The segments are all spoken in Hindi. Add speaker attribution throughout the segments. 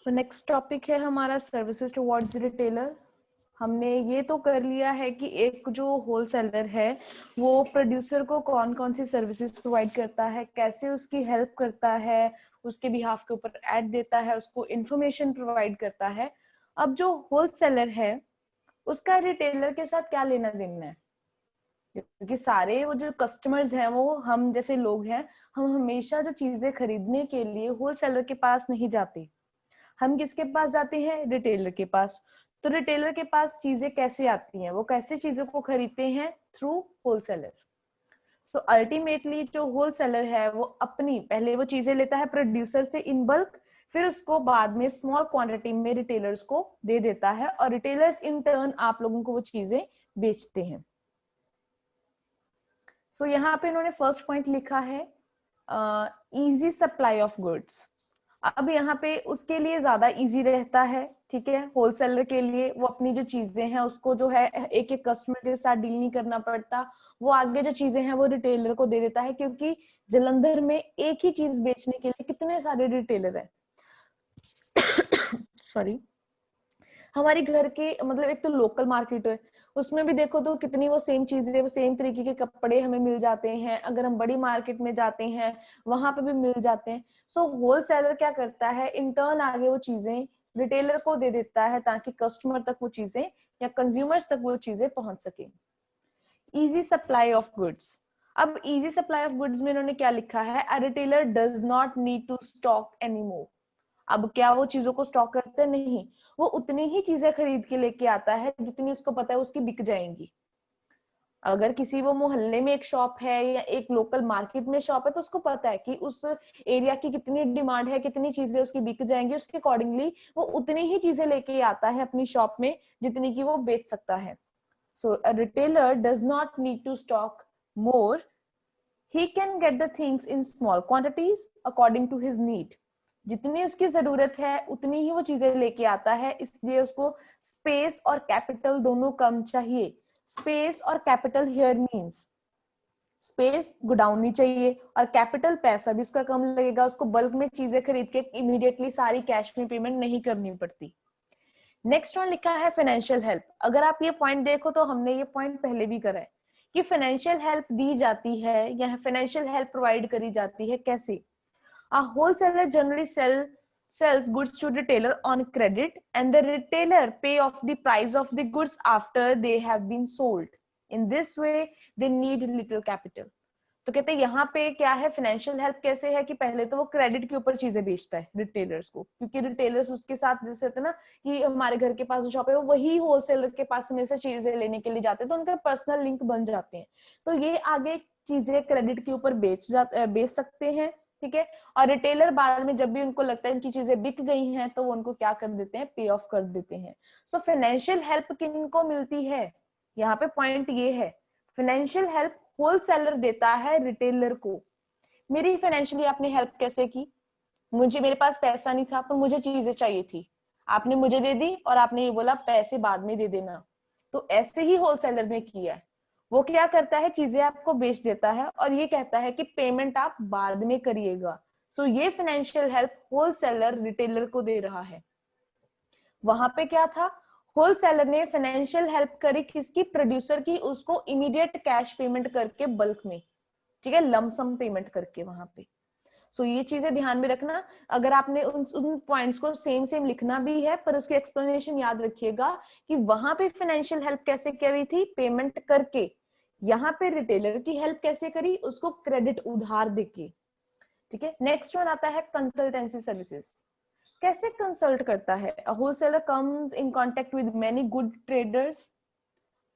Speaker 1: सो नेक्स्ट टॉपिक है हमारा सर्विसेज टुवर्ड्स रिटेलर। हमने ये तो कर लिया है कि एक जो होलसेलर है वो प्रोड्यूसर को कौन कौन सी सर्विसेज प्रोवाइड करता है, कैसे उसकी हेल्प करता है, उसके बिहाफ के ऊपर एड देता है, उसको इंफॉर्मेशन प्रोवाइड करता है। अब जो होलसेलर है उसका रिटेलर के साथ क्या लेना देना है, क्योंकि सारे वो जो कस्टमर्स हैं वो हम जैसे लोग हैं। हम हमेशा जो चीजें खरीदने के लिए होलसेलर के पास नहीं जाते, हम किसके पास जाते हैं? रिटेलर के पास। तो रिटेलर के पास चीजें कैसे आती हैं, वो कैसे चीजों को खरीदते हैं? Through wholesaler. सो अल्टीमेटली जो होलसेलर है वो अपनी पहले वो चीजें लेता है प्रोड्यूसर से इन बल्क, फिर उसको बाद में स्मॉल क्वांटिटी में रिटेलर्स को दे देता है और रिटेलर्स इन टर्न आप लोगों को वो चीजें बेचते हैं। सो यहाँ पे इन्होंने फर्स्ट पॉइंट लिखा है इजी सप्लाई ऑफ गुड्स। अब यहाँ पे उसके लिए ज्यादा इजी रहता है, ठीक है। होलसेलर के लिए वो अपनी जो चीजें हैं उसको जो है एक एक कस्टमर के साथ डील नहीं करना पड़ता, वो आगे जो चीजें हैं वो रिटेलर को दे देता है, क्योंकि जलंधर में एक ही चीज बेचने के लिए कितने सारे रिटेलर हैं। सॉरी। हमारे घर के मतलब एक तो लोकल मार्केट है, उसमें भी देखो तो कितनी वो सेम चीजें, वो सेम तरीके के कपड़े हमें मिल जाते हैं। अगर हम बड़ी मार्केट में जाते हैं वहां पे भी मिल जाते हैं। सो होलसेलर क्या करता है, इंटर्न आगे वो चीजें रिटेलर को दे देता है ताकि कस्टमर तक वो चीजें या कंज्यूमर्स तक वो चीजें पहुंच सके। Easy supply of goods. अब इजी सप्लाई ऑफ गुड्स में इन्होंने क्या लिखा है, a retailer does not need to stock any more. अब क्या वो चीजों को स्टॉक करते नहीं, वो उतनी ही चीजें खरीद के लेके आता है जितनी उसको पता है उसकी बिक जाएंगी। अगर किसी वो मोहल्ले में एक शॉप है या एक लोकल मार्केट में शॉप है तो उसको पता है कि उस एरिया की कितनी डिमांड है, कितनी चीजें उसकी बिक जाएंगी, उसके अकॉर्डिंगली वो उतनी ही चीजें लेके आता है अपनी शॉप में जितनी की वो बेच सकता है। So a retailer does not need to stock more, he can get the things in small quantities according to his need। जितनी उसकी जरूरत है उतनी ही वो चीजें लेके आता है, इसलिए उसको स्पेस और कैपिटल दोनों कम चाहिए। स्पेस और capital here means space godown नहीं चाहिए और कैपिटल पैसा भी उसका कम लगेगा, उसको बल्क में चीजें खरीद के इमीडिएटली सारी कैश में पेमेंट नहीं करनी पड़ती। नेक्स्ट वन लिखा है फाइनेंशियल हेल्प। अगर आप ये पॉइंट देखो तो हमने ये पॉइंट पहले भी करा है कि फाइनेंशियल हेल्प दी जाती है या फाइनेंशियल हेल्प प्रोवाइड करी जाती है। कैसे? A wholesaler generally sells goods to retailer on credit and the retailer pay off the price of the goods after they have been sold. In this way, they need little capital. तो कहते हैं यहाँ पे क्या है, फाइनेंशियल हेल्प कैसे है कि पहले तो वो क्रेडिट के ऊपर चीजें बेचता है रिटेलर्स को, क्योंकि रिटेलर्स उसके साथ जैसे होता है ना कि हमारे घर के पास जो शॉप है वही होलसेलर के पास में से चीजें लेने के लिए जाते हैं, तो उनका पर्सनल लिंक बन जाते हैं। तो ये आगे चीजें क्रेडिट के ऊपर बेच सकते हैं, ठीक है। और रिटेलर बाद में जब भी उनको लगता है इनकी चीजें बिक गई हैं तो वो उनको क्या कर देते हैं, पे ऑफ कर देते हैं। सो फाइनेंशियल हेल्प किनको मिलती है, यहाँ पे पॉइंट ये है, फाइनेंशियल हेल्प होलसेलर देता है रिटेलर को। मेरी फाइनेंशियली आपने हेल्प कैसे की? मेरे पास पैसा नहीं था पर मुझे चीजें चाहिए थी, आपने मुझे दे दी और आपने ये बोला पैसे बाद में दे देना। तो ऐसे ही होलसेलर ने किया है, वो क्या करता है, चीजें आपको बेच देता है और ये कहता है कि पेमेंट आप बाद में करिएगा। सो ये फाइनेंशियल हेल्प होलसेलर रिटेलर को दे रहा है। वहां पे क्या था, होलसेलर ने फाइनेंशियल हेल्प करी किसकी, प्रोड्यूसर की, उसको इमीडिएट कैश पेमेंट करके बल्क में, ठीक है, लमसम पेमेंट करके वहां पे। सो ये चीजें ध्यान में रखना। अगर आपने उन पॉइंट्स को सेम सेम लिखना भी है पर उसकी एक्सप्लेनेशन याद रखिएगा कि वहां पे फाइनेंशियल हेल्प कैसे करी थी, पेमेंट करके। यहाँ पे रिटेलर की हेल्प कैसे करी, उसको क्रेडिट उधार देके, ठीक है। नेक्स्ट वन आता है कंसल्टेंसी सर्विसेज। कैसे कंसल्ट करता है, अ wholesaler comes in contact with many good traders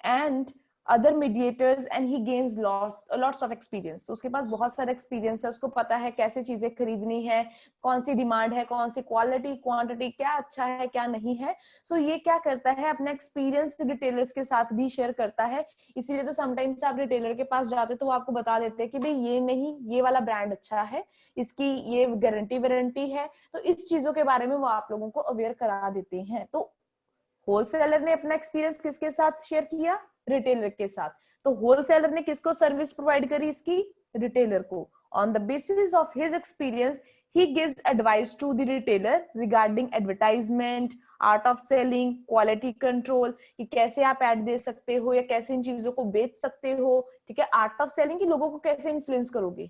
Speaker 1: and other mediators and he gains lots of experience. तो उसके पास बहुत सारा एक्सपीरियंस है, उसको पता है कैसे चीजें खरीदनी है, कौन सी डिमांड है, कौन सी क्वालिटी क्वांटिटी, क्या अच्छा है क्या नहीं है। सो ये क्या करता है, अपना एक्सपीरियंस रिटेलर्स के साथ भी शेयर करता है। इसीलिए तो समटाइम्स आप रिटेलर के पास जाते तो वो आपको बता देते हैं कि भाई ये नहीं, ये वाला ब्रांड अच्छा है, इसकी ये वारंटी है। तो इस चीजों के बारे में वो आप लोगों को अवेयर करा देते हैं। तो होलसेलर ने अपना एक्सपीरियंस किसके साथ शेयर किया, रिटेलर के साथ। तो होलसेलर ने किसको सर्विस प्रोवाइड करी, इसकी, रिटेलर को। On the basis of his experience He gives advice to the retailer regarding advertisement, art of selling, quality control, कि कैसे आप ऐड दे सकते हो या कैसे इन चीजों को बेच सकते हो, ठीक है। आर्ट ऑफ सेलिंग की लोगों को कैसे इन्फ्लुएंस करोगे।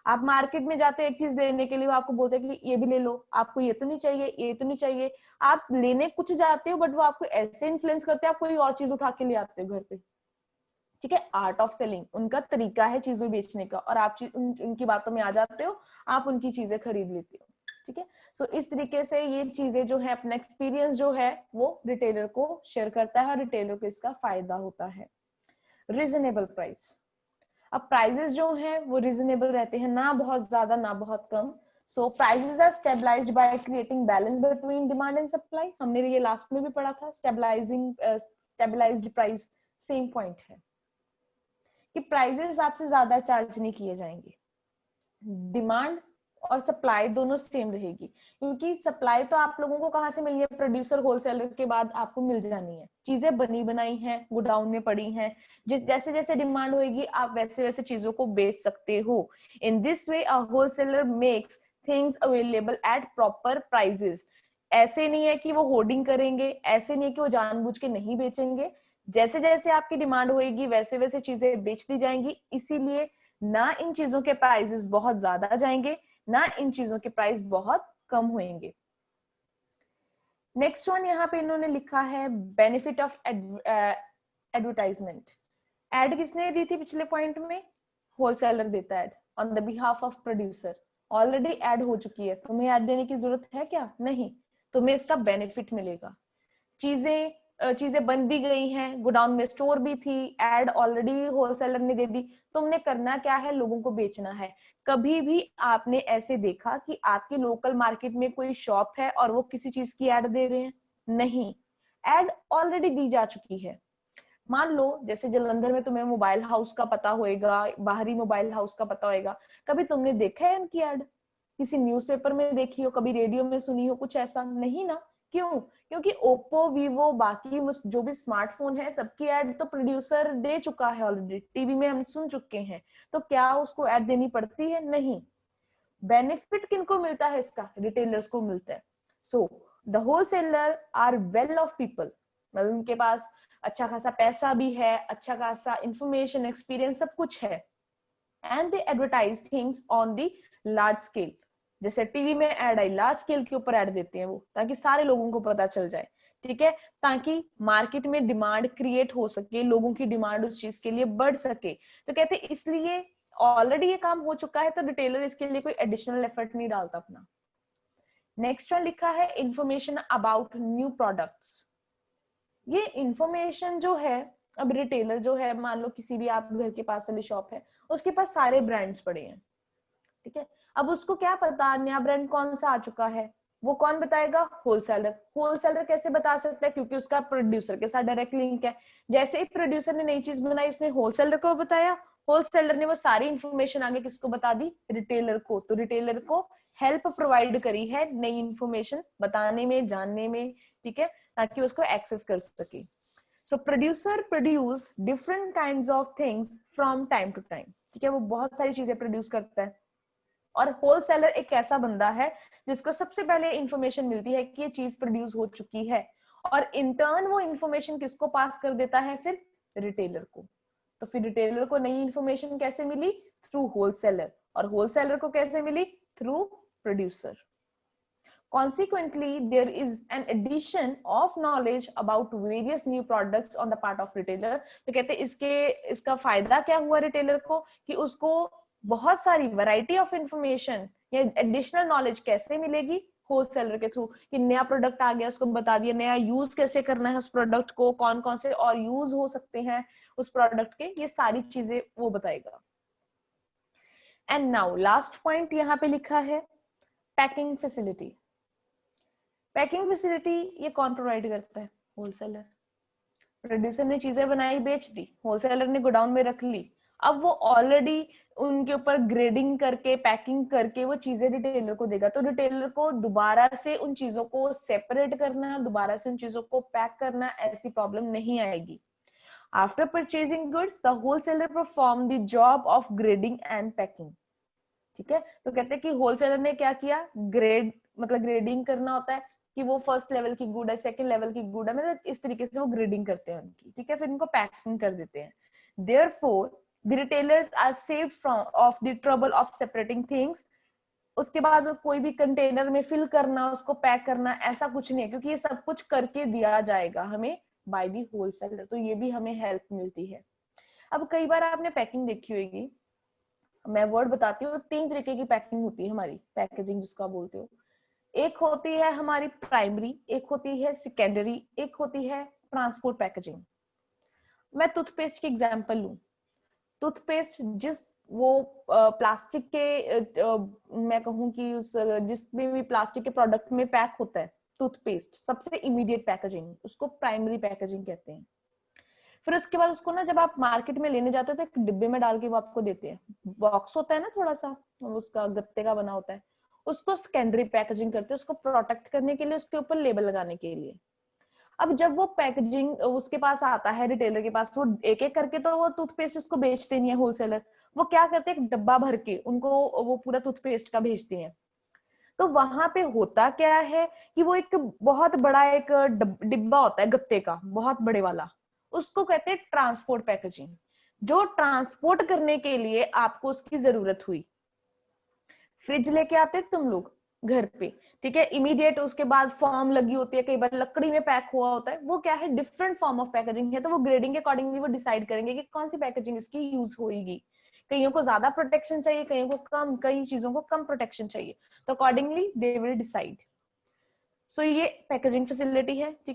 Speaker 1: आप मार्केट में जाते हैं एक चीज लेने के लिए, वो आपको बोलते हैं कि ये भी ले लो, आपको ये तो नहीं चाहिए, ये तो नहीं चाहिए। आप लेने कुछ जाते हो बट वो आपको ऐसे इन्फ्लुएंस करते हैं, आप कोई और चीज उठा के ले आते हो घर पे, ठीक है। आर्ट ऑफ सेलिंग उनका तरीका है चीजों बेचने का, और आप उनकी बातों में आ जाते हो, आप उनकी चीजें खरीद लेते हो, ठीक है। सो इस तरीके से ये चीजें जो है, अपना एक्सपीरियंस जो है वो रिटेलर को शेयर करता है और रिटेलर को इसका फायदा होता है। रीजनेबल प्राइस, अब प्राइजेस जो है वो रीजनेबल रहते हैं, ना बहुत ज्यादा ना बहुत कम। So prices are stabilised by creating balance between demand and supply. हमने ये लास्ट में भी पढ़ा था, स्टेबलाइज्ड प्राइस सेम पॉइंट है कि प्राइजेस आपसे ज्यादा चार्ज नहीं किए जाएंगे, डिमांड और सप्लाई दोनों सेम रहेगी, क्योंकि सप्लाई तो आप लोगों को कहाँ से मिली है, प्रोड्यूसर होलसेलर के बाद आपको मिल जानी है, चीजें बनी बनाई हैं, गोडाउन में पड़ी हैं, जैसे जैसे डिमांड होगी आप वैसे वैसे चीजों को बेच सकते हो। In this way a wholesaler makes things available at proper prices. ऐसे नहीं है कि वो होर्डिंग करेंगे, ऐसे नहीं है कि वो जानबूझ के नहीं बेचेंगे, जैसे जैसे आपकी डिमांड होगी वैसे वैसे चीजें बेच दी जाएंगी। इसीलिए ना इन चीजों के प्राइसेस बहुत ज्यादा जाएंगे, ना इन चीजों के प्राइस बहुत कम होंगे। नेक्स्ट वन यहाँ पे इन्होंने लिखा है बेनिफिट ऑफ एडवर्टाइजमेंट। एड किसने दी थी पिछले पॉइंट में, होलसेलर देता है on the behalf of producer. Already add हो चुकी है, तुम्हें एड देने की जरूरत है क्या, नहीं, तुम्हें इसका बेनिफिट मिलेगा। चीजें बन भी गई हैं, गोडाउन में स्टोर भी थी, एड ऑलरेडी होलसेलर ने दे दी, तुमने करना क्या है, लोगों को बेचना है। कभी भी आपने ऐसे देखा कि आपकी लोकल मार्केट में कोई शॉप है और वो किसी चीज की एड दे रहे हैं, नहीं, एड ऑलरेडी दी जा चुकी है। मान लो जैसे जलंधर में तुम्हें मोबाइल हाउस का पता होएगा, बाहरी मोबाइल हाउस का पता होएगा, कभी तुमने देखा है उनकी एड, किसी न्यूज़पेपर में देखी हो, कभी रेडियो में सुनी हो, कुछ ऐसा नहीं ना। क्यों, क्योंकि ओप्पो, वीवो, बाकी जो भी स्मार्टफोन है सबकी एड तो प्रोड्यूसर दे चुका है ऑलरेडी, टीवी में हम सुन चुके हैं, तो क्या उसको एड देनी पड़ती है, नहीं। बेनिफिट किनको मिलता है इसका, रिटेलर्स को मिलता है। So the wholesaler are well off people, मतलब उनके पास अच्छा खासा पैसा भी है, अच्छा खासा इंफॉर्मेशन, एक्सपीरियंस, सब कुछ है। And they advertise things on the large scale, जैसे टीवी में एड आई, लार्ज स्केल के ऊपर एड देते हैं वो, ताकि सारे लोगों को पता चल जाए, ठीक है, ताकि मार्केट में डिमांड क्रिएट हो सके, लोगों की डिमांड उस चीज के लिए बढ़ सके। तो कहते हैं इसलिए ऑलरेडी ये काम हो चुका है, तो रिटेलर इसके लिए कोई एडिशनल एफर्ट नहीं डालता अपना। नेक्स्ट वन लिखा है इंफॉर्मेशन अबाउट न्यू प्रोडक्ट्स। ये इंफॉर्मेशन जो है, अब रिटेलर जो है, मान लो किसी भी आप घर के पास वाली शॉप है, उसके पास सारे ब्रांड्स पड़े हैं, ठीक है। अब उसको क्या पता नया ब्रांड कौन सा आ चुका है, वो कौन बताएगा, होलसेलर। होलसेलर कैसे बता सकता है, क्योंकि उसका प्रोड्यूसर के साथ डायरेक्ट लिंक है। जैसे ही प्रोड्यूसर ने नई चीज बनाई, उसने होलसेलर को बताया, होलसेलर ने वो सारी इंफॉर्मेशन आगे किसको बता दी, रिटेलर को। तो रिटेलर को हेल्प प्रोवाइड करी है नई इंफॉर्मेशन बताने में, जानने में, ठीक है, ताकि उसको एक्सेस कर सके। So producer produce different kinds of things from time to time, ठीक है, वो बहुत सारी चीजें प्रोड्यूस करता है। और होलसेलर एक ऐसा बंदा है जिसको सबसे पहले इंफॉर्मेशन मिलती है कि ये चीज प्रोड्यूस हो चुकी है, और इंटर्न वो इंफॉर्मेशन किसको पास कर देता है, फिर रिटेलर को। तो फिर रिटेलर को नई इंफॉर्मेशन कैसे मिली, थ्रू होलसेलर, और होलसेलर को कैसे मिली, through producer. Consequently, there is an addition of knowledge about various new products on the part of retailer. तो कहते हैं इसका फायदा क्या हुआ रिटेलर को, कि उसको बहुत सारी वैरायटी ऑफ इंफॉर्मेशन या एडिशनल नॉलेज कैसे मिलेगी, होलसेलर के थ्रू, कि नया प्रोडक्ट आ गया उसको बता दिया, नया यूज कैसे करना है उस प्रोडक्ट को, कौन कौन से और यूज हो सकते हैं उस प्रोडक्ट के, ये सारी चीजें वो बताएगा। एंड नाउ लास्ट पॉइंट यहाँ पे लिखा है पैकिंग फैसिलिटी। पैकिंग फैसिलिटी ये कौन प्रोवाइड करता है, होलसेलर। प्रोड्यूसर ने चीजें बनाई, बेच दी, होलसेलर ने गोडाउन में रख ली, अब वो ऑलरेडी उनके ऊपर ग्रेडिंग करके, पैकिंग करके वो चीजें रिटेलर को देगा। तो रिटेलर को दोबारा से उन चीजों को सेपरेट करना, दोबारा से उन चीजों को पैक करना, ऐसी प्रॉब्लम नहीं आएगी। After purchasing goods the wholesaler perform the job of grading and packing. ठीक है। तो कहते हैं कि होलसेलर ने क्या किया, ग्रेड मतलब ग्रेडिंग करना होता है कि वो फर्स्ट लेवल की गुड है, सेकंड लेवल की गुड है, मतलब इस तरीके से वो ग्रेडिंग करते हैं उनकी, ठीक है, फिर इनको पैकिंग कर देते हैं। Therefore the retailers are saved from off the trouble of separating things. उसके बाद कोई भी कंटेनर में फिल करना, उसको पैक करना, ऐसा कुछ नहीं है, क्योंकि ये सब कुछ करके दिया जाएगा हमें बाय दी होलसेलर, तो ये भी हमें हेल्प मिलती है। अब कई बार आपने पैकिंग देखी होगी, मैं वर्ड बताती हूँ, 3 तरीके की पैकिंग होती है हमारी, पैकेजिंग जिसको आप बोलते हो। एक होती है हमारी प्राइमरी, एक होती है सेकेंडरी, एक होती है ट्रांसपोर्ट पैकेजिंग। मैं टूथपेस्ट की एग्जांपल लूं, टूथपेस्ट जिस वो प्लास्टिक के मैं कहूँ कि उस जिसमें भी प्लास्टिक के प्रोडक्ट में पैक होता है टूथपेस्ट, सबसे इमीडिएट पैकेजिंग, उसको प्राइमरी पैकेजिंग कहते हैं। फिर उसके बाद उसको ना जब आप मार्केट में लेने जाते हो तो एक डिब्बे में डाल के वो आपको देते हैं, बॉक्स होता है ना थोड़ा सा उसका गत्ते का बना होता है, उसको सेकेंडरी पैकेजिंग करते हैं, उसको प्रोटेक्ट करने के लिए, उसके ऊपर लेबल लगाने के लिए। अब जब वो पैकेजिंग उसके पास आता है रिटेलर के पास, वो एक एक करके तो वो टूथपेस्ट उसको बेचते नहीं है होलसेलर, वो क्या करते हैं एक डब्बा भर के उनको वो पूरा टूथपेस्ट का भेजते हैं। तो वहां पे होता क्या है कि वो एक बहुत बड़ा एक डिब्बा होता है गत्ते का, बहुत बड़े वाला, उसको कहते हैं ट्रांसपोर्ट पैकेजिंग। जो ट्रांसपोर्ट करने के लिए आपको उसकी जरूरत हुई, फ्रिज लेके आते तुम लोग घर पे, ठीक है, इमीडिएट उसके बाद फॉर्म लगी होती है, कई बार लकड़ी में पैक हुआ होता है, वो क्या है डिफरेंट फॉर्म ऑफ पैकेजिंग है, तो वो ग्रेडिंग के अकॉर्डिंगली वो डिसाइड करेंगे कि कौन सी पैकेजिंग इसकी यूज होगी। कईयों को ज्यादा प्रोटेक्शन चाहिए, कईयों को कम, कई चीजों को कम प्रोटेक्शन चाहिए, तो अकॉर्डिंगली दे विल डिसाइड। सो ये पैकेजिंग फैसिलिटी है, ठीक है।